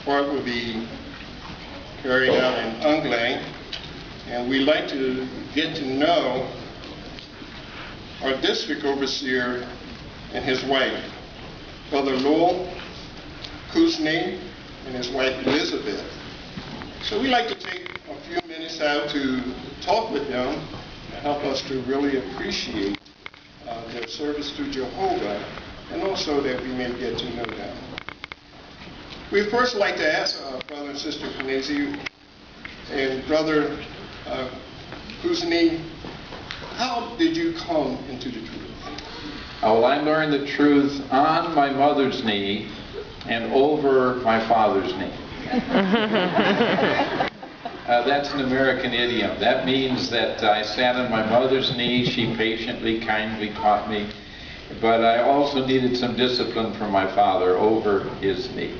part will be carried out in Anglais, and we'd like to get to know our district overseer and his wife, Brother Lowell Kuzny and his wife Elizabeth. So we'd like to take a few minutes out to talk with them and help us to really appreciate their service to Jehovah, and also that we may get to know them. We'd first like to ask Brother and Sister Kuzny and Brother Kuzny, how did you come into the truth? Well, I learned the truth on my mother's knee and over my father's knee. That's an American idiom. That means that I sat on my mother's knee, she patiently, kindly taught me, but I also needed some discipline from my father over his knee.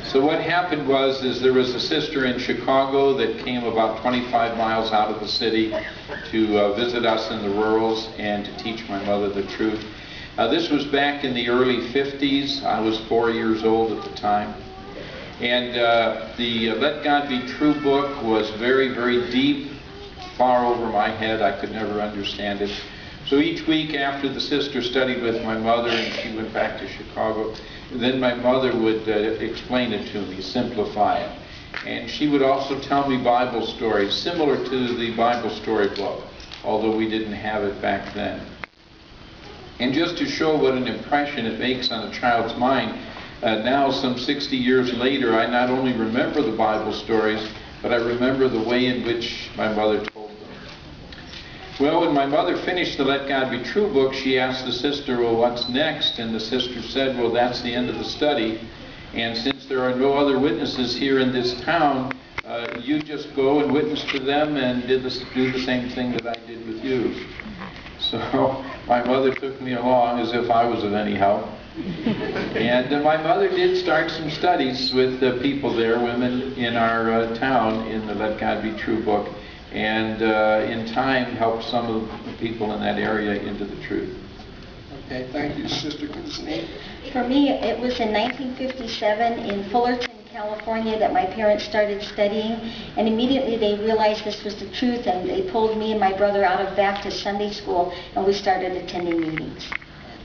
So what happened was there was a sister in Chicago that came about 25 miles out of the city to visit us in the rurals and to teach my mother the truth. This was back in the early 50s. I was 4 years old at the time. And the Let God Be True book was very, very deep, far over my head. I could never understand it. So each week after the sister studied with my mother and she went back to Chicago, then my mother would explain it to me, simplify it. And she would also tell me Bible stories similar to the Bible story book, although we didn't have it back then. And just to show what an impression it makes on a child's mind, now some 60 years later, I not only remember the Bible stories, but I remember the way in which my mother told them. Well, when my mother finished the Let God Be True book, she asked the sister, well, what's next? And the sister said, well, that's the end of the study. And since there are no other witnesses here in this town, you just go and witness to them and do the same thing that I did with you. So my mother took me along as if I was of any help. And my mother did start some studies with people there, women in our town, in the Let God Be True book, and in time helped some of the people in that area into the truth. Okay, thank you. Sister Kuzny? For me, it was in 1957 in Fullerton, California, that my parents started studying, and immediately they realized this was the truth, and they pulled me and my brother out of Baptist Sunday school, and we started attending meetings.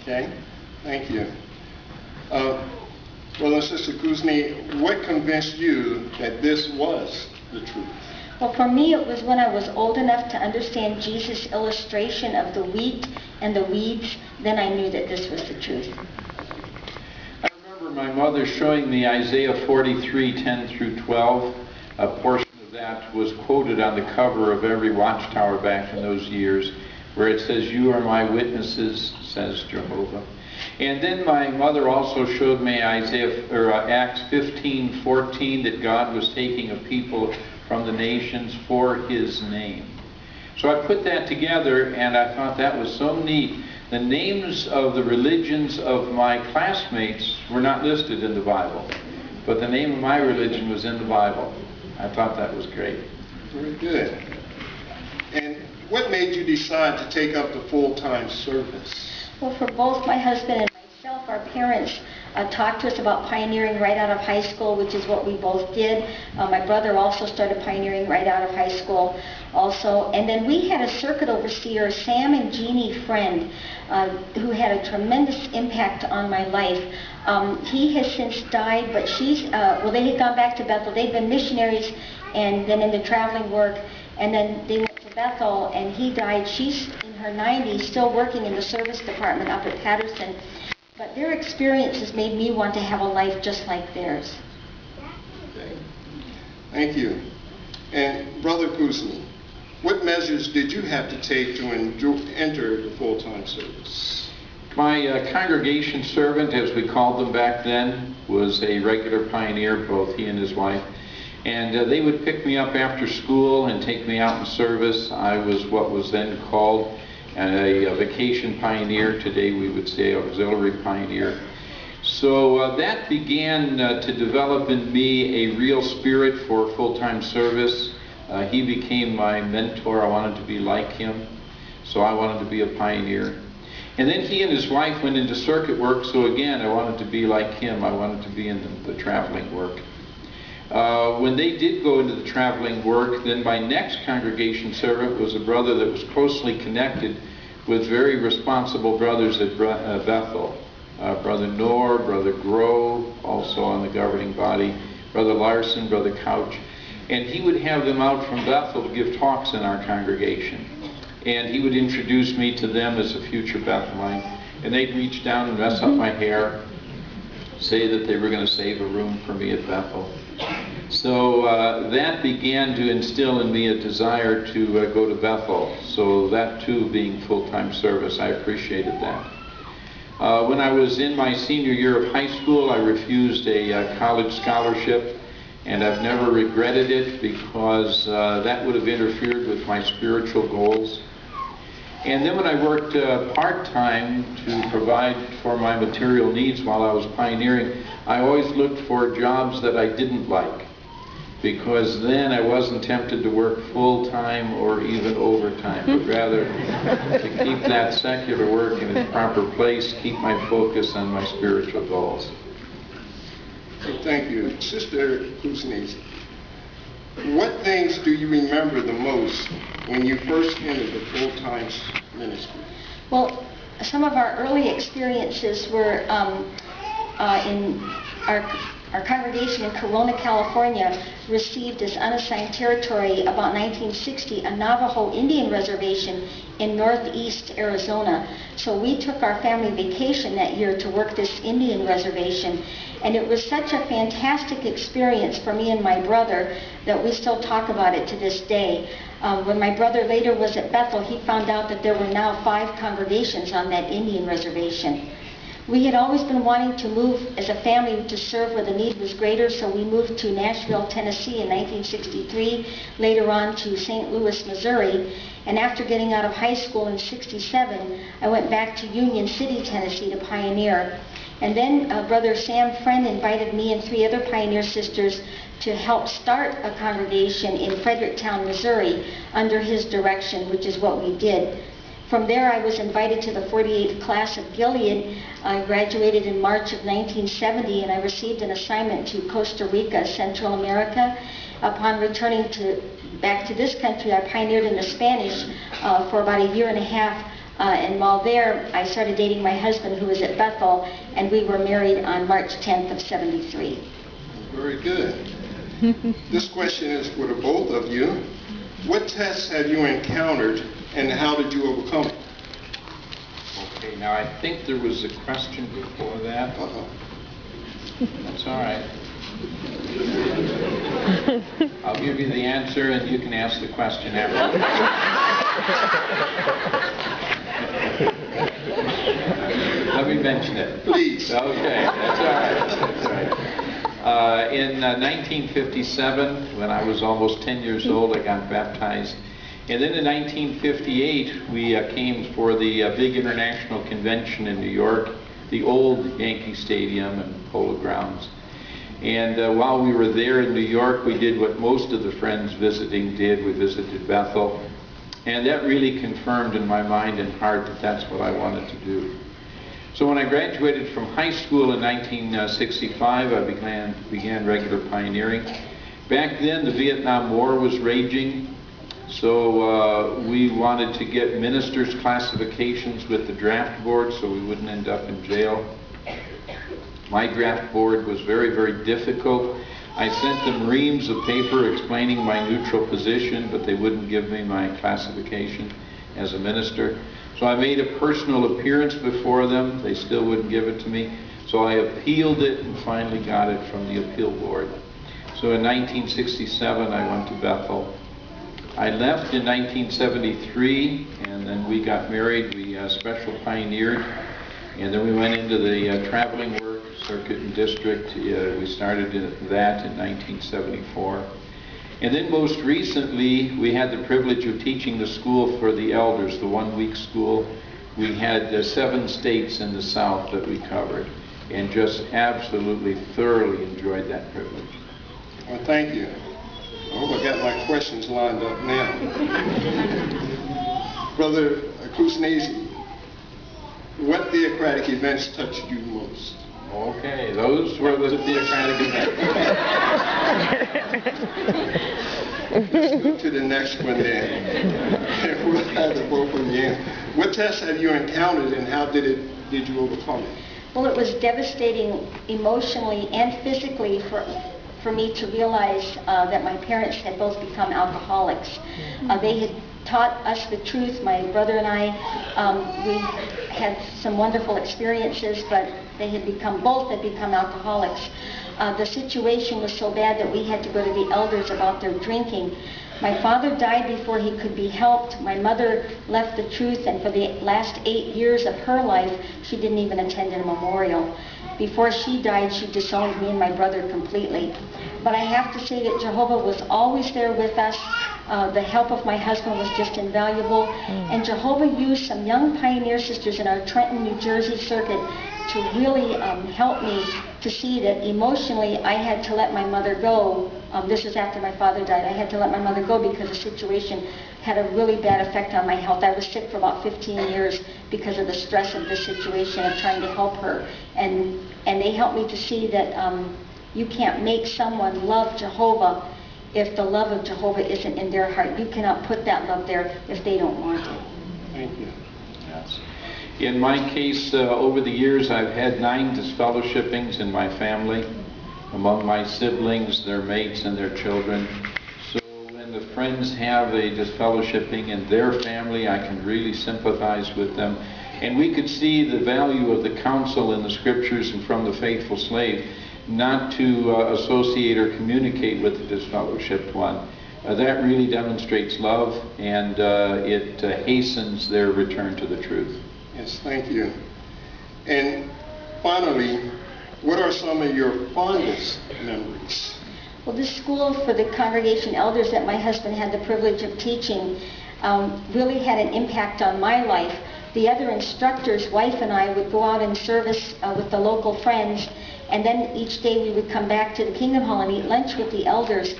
Okay, thank you. Well, Sister Kuzny, what convinced you that this was the truth? Well, for me, it was when I was old enough to understand Jesus' illustration of the wheat and the weeds, then I knew that this was the truth. I remember my mother showing me Isaiah 43:10 through 12. A portion of that was quoted on the cover of every watchtower back in those years, where it says, "You are my witnesses, says Jehovah." And then my mother also showed me Acts 15:14, that God was taking a people from the nations for his name. So I put that together and I thought that was so neat. The names of the religions of my classmates were not listed in the Bible, but the name of my religion was in the Bible. I thought that was great. Very good. And what made you decide to take up the full-time service? Well, for both my husband and myself, our parents talked to us about pioneering right out of high school, which is what we both did. My brother also started pioneering right out of high school also. And then we had a circuit overseer, Sam and Jeannie Friend, who had a tremendous impact on my life. He has since died, but they had gone back to Bethel. They'd been missionaries and then in the traveling work, and then they went to Bethel, and he died. She's in her 90s, still working in the service department up at Patterson. But their experiences made me want to have a life just like theirs. Okay. Thank you. And Brother Kuzny, what measures did you have to take to enter the full-time service? My congregation servant, as we called them back then, was a regular pioneer, both he and his wife. And they would pick me up after school and take me out in service. I was what was then called a vacation pioneer. Today we would say auxiliary pioneer. So that began to develop in me a real spirit for full-time service. He became my mentor. I wanted to be like him, so I wanted to be a pioneer. And then he and his wife went into circuit work, so again, I wanted to be like him. I wanted to be in the traveling work. When they did go into the traveling work, then my next congregation servant was a brother that was closely connected with very responsible brothers at Bethel. Brother Knorr, Brother Grove, also on the governing body, Brother Larson, Brother Couch. And he would have them out from Bethel to give talks in our congregation. And he would introduce me to them as a future Bethelite. And they'd reach down and mess up my hair, say that they were going to save a room for me at Bethel. So that began to instill in me a desire to go to Bethel. So that too being full-time service, I appreciated that. When I was in my senior year of high school, I refused a college scholarship, and I've never regretted it because that would have interfered with my spiritual goals. And then when I worked part-time to provide for my material needs while I was pioneering, I always looked for jobs that I didn't like, because then I wasn't tempted to work full-time or even overtime, but rather to keep that secular work in its proper place, keep my focus on my spiritual goals. Thank you. Sister Kusnes, what things do you remember the most when you first entered the full-time ministry? Well, some of our early experiences were in our congregation in Corona, California, received as unassigned territory about 1960 a Navajo Indian reservation in northeast Arizona. So we took our family vacation that year to work this Indian reservation. And it was such a fantastic experience for me and my brother that we still talk about it to this day. When my brother later was at Bethel, he found out that there were now 5 congregations on that Indian reservation. We had always been wanting to move as a family to serve where the need was greater, so we moved to Nashville, Tennessee in 1963, later on to St. Louis, Missouri. And after getting out of high school in '67, I went back to Union City, Tennessee to pioneer. And then Brother Sam Friend invited me and 3 other pioneer sisters to help start a congregation in Fredericktown, Missouri under his direction, which is what we did. From there, I was invited to the 48th class of Gilead. I graduated in March of 1970, and I received an assignment to Costa Rica, Central America. Upon returning back to this country, I pioneered in the Spanish for about a year and a half. And while there, I started dating my husband, who was at Bethel, and we were married on March 10th of '73. Very good. This question is for the both of you. What tests have you encountered, and how did you overcome it? Okay, now I think there was a question before that. That's all right. I'll give you the answer, and you can ask the question after. Let me mention it. Please. Okay, that's all right. That's all right. In 1957, when I was almost 10 years old, I got baptized. And then in 1958, we came for the big international convention in New York, the old Yankee Stadium and Polo Grounds. And while we were there in New York, we did what most of the friends visiting did. We visited Bethel. And that really confirmed in my mind and heart that that's what I wanted to do. So when I graduated from high school in 1965, I began regular pioneering. Back then, the Vietnam War was raging, so we wanted to get ministers' classifications with the draft board so we wouldn't end up in jail. My draft board was very, very difficult. I sent them reams of paper explaining my neutral position, but they wouldn't give me my classification as a minister. So I made a personal appearance before them. They still wouldn't give it to me. So I appealed it and finally got it from the appeal board. So in 1967, I went to Bethel. I left in 1973, and then we got married. We special pioneered, and then we went into the traveling work, circuit and district. We started that in 1974. And then most recently, we had the privilege of teaching the school for the elders, the 1-week school. We had 7 states in the South that we covered, and just absolutely thoroughly enjoyed that privilege. Well, thank you. I hope I got my questions lined up now. Brother Kusnes, what theocratic events touched you most? Okay, those were the theocratic events. Let's go to the next one then. We'll have the both of you. What tests have you encountered and how did you overcome it? Well, it was devastating emotionally and physically for me to realize that my parents had both become alcoholics. They had taught us the truth. My brother and I, we had some wonderful experiences, but both had become alcoholics. The situation was so bad that we had to go to the elders about their drinking. My father died before he could be helped. My mother left the truth, and for the last 8 years of her life, she didn't even attend a memorial. Before she died, she disowned me and my brother completely. But I have to say that Jehovah was always there with us. The help of my husband was just invaluable. And Jehovah used some young pioneer sisters in our Trenton, New Jersey circuit to really help me to see that emotionally I had to let my mother go. This is after my father died. I had to let my mother go because the situation had a really bad effect on my health. I was sick for about 15 years because of the stress of this situation of trying to help her. And they helped me to see that you can't make someone love Jehovah if the love of Jehovah isn't in their heart. You cannot put that love there if they don't want it. Thank you. Yes. In my case, over the years, I've had 9 disfellowshippings in my family, among my siblings, their mates, and their children. So when the friends have a disfellowshipping in their family, I can really sympathize with them. And we could see the value of the counsel in the scriptures and from the faithful slave, not to associate or communicate with the disfellowshipped one. That really demonstrates love, and it hastens their return to the truth. Yes, thank you. And finally, what are some of your fondest memories? Well, this school for the congregation elders that my husband had the privilege of teaching really had an impact on my life. The other instructors, wife and I, would go out in service with the local friends, and then each day we would come back to the Kingdom Hall and eat lunch with the elders.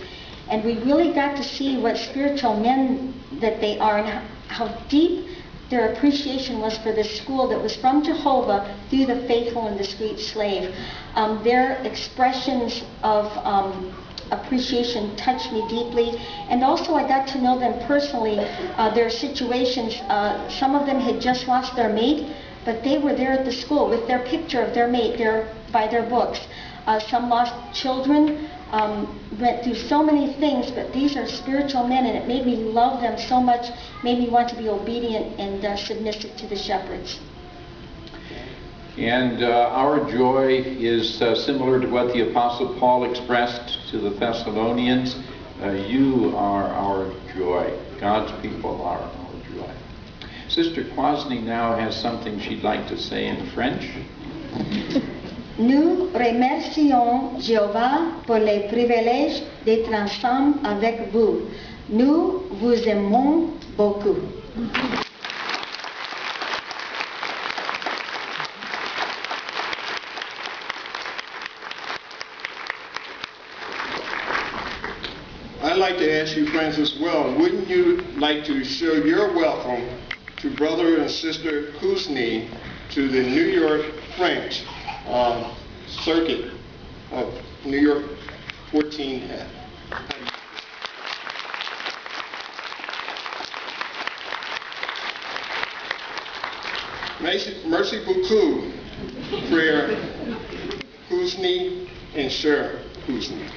And we really got to see what spiritual men that they are and how deep their appreciation was for this school that was from Jehovah through the faithful and discreet slave. Their expressions of appreciation touched me deeply, and also I got to know them personally. Their situations, some of them had just lost their mate, but they were there at the school with their picture of their mate there by their books. Some lost children, went through so many things, but these are spiritual men, and it made me love them so much, made me want to be obedient and submissive to the shepherds. And our joy is similar to what the Apostle Paul expressed to the Thessalonians. You are our joy. God's people are our joy. Sister Kwasny now has something she'd like to say in French. Nous remercions Jéhovah pour les privilèges d'être ensemble avec vous. Nous vous aimons beaucoup. I'd like to ask you, friends, as well, wouldn't you like to show your welcome to Brother and Sister Kuzny to the New York French circuit of New York 14 hat. Merci beaucoup, Frère Kuzny and Sir Kuzny.